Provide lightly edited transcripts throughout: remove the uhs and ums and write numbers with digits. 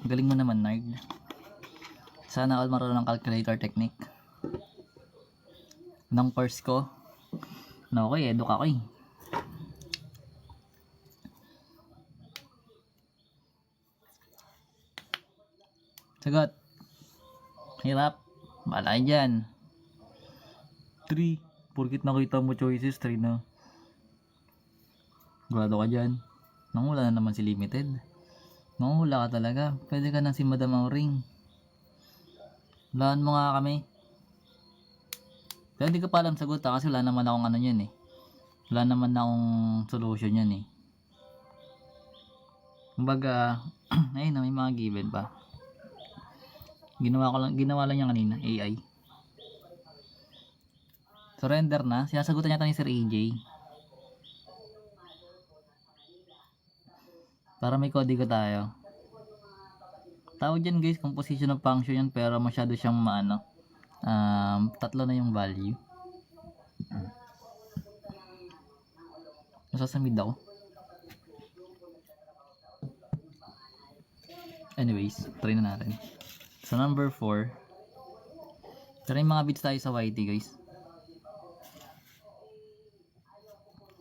Galing mo naman, nerd. Sana all marunong ng calculator technique. Nang course ko. No, okay, eduk ako eh. Sagot. Hirap. Bahala kayo dyan. 3. Porkit nakita mo choices, 3 na. Grado ka dyan. Nangula na naman si Limited. Nangula ka talaga. Pwede ka na si Madam Auring. Hulaan mo nga kami. Pero hindi ko pa alam sagot kasi wala naman akong ano yan eh. Wala naman akong solution yan eh. Kumbaga, ayun na, may mga given pa. Ginawa lang yan kanina, AI. Surrender na. Sinasagutan yata ni Sir AJ. Para may kodigo tayo. Tawag dyan guys, composition of function yan, pero masyado siyang maano. Tatlo na yung value. Nasasamid ako. Anyways, try na natin. So number 4. Try mga bits tayo sa YT guys.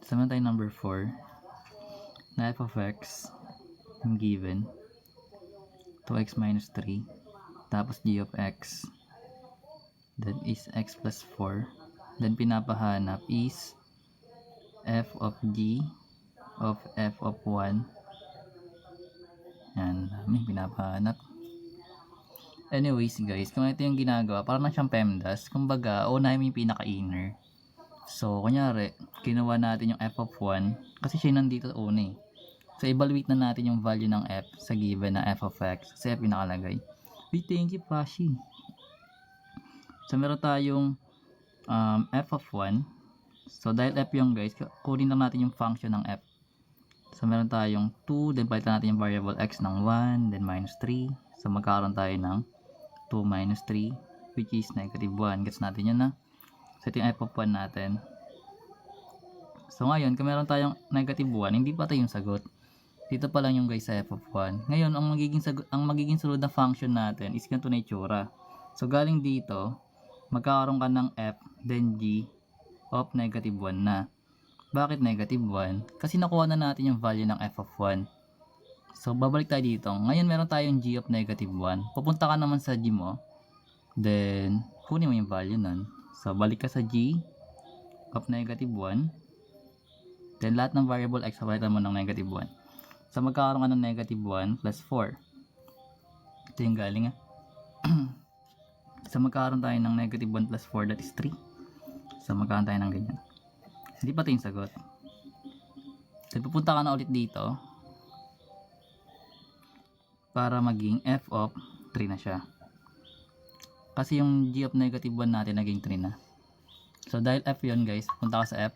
Saman tayo number 4. Na f of x yung given 2x minus 3 tapos g of x that is x plus 4, then pinapahanap is f of g of f of 1. Yan, may pinapahanap. Anyways guys, kung ito yung ginagawa, parang na siyang PEMDAS. Kumbaga, unahin mo yung pinaka-inner. So, kunyari, kinuha natin yung f of 1 kasi siya nandito una eh. So, evaluate na natin yung value ng f sa given na f of x kasi f pinakalagay. Wait, thank you, Pashi. So, meron tayong f of 1. So, dahil f yung guys, kunin lang natin yung function ng f. So, meron tayong 2, then palitan natin yung variable x ng 1, then minus 3. So, magkakaroon tayo ng 2 minus 3, which is negative 1. Gets natin yun na. So, ito yung f of 1 natin. So, ngayon, kung meron tayong negative 1, hindi pa tayo yung sagot. Dito pa lang yung guys sa f of 1. Ngayon, ang magiging sunod na function natin is ganito na itsura. So, galing dito, magkakaroon ka ng f, then g of negative 1 na. Bakit negative 1? Kasi nakuha na natin yung value ng f of 1. So, babalik tayo dito. Ngayon, meron tayong g of negative 1. Pupunta ka naman sa g mo. Then, kunin mo yung value nun. So, balik ka sa g of negative 1. Then, lahat ng variable x, palitan mo ng negative 1. So, magkakaroon ka ng negative 1 plus 4. Ito yung galing So, magkakaroon tayo ng negative 1 plus 4, that is 3. So, magkakaroon tayo ng ganyan. Hindi pa ito yung sagot. So, pupunta ka na ulit dito para maging f of 3 na siya. Kasi yung g of negative 1 natin naging 3 na. So, dahil f yun guys, punta ka sa f,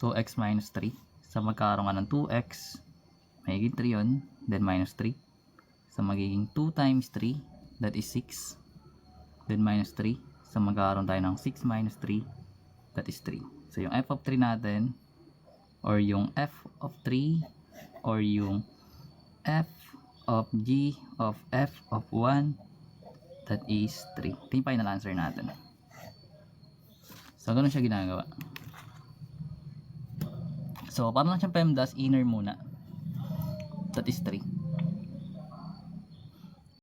2x minus 3. So, magkakaroon ka ng 2x, magiging 3 yun, then minus 3. So, magiging 2 times 3, that is 6. Then minus 3. So, magkakaroon tayo ng 6 minus 3, that is 3. So, yung f of 3 natin, or yung f of 3, or yung f of g of f of 1, that is 3. Ito yung final answer natin. So, ganun siya ginagawa. So, parang lang siyang PEMDAS, inner muna. That is 3.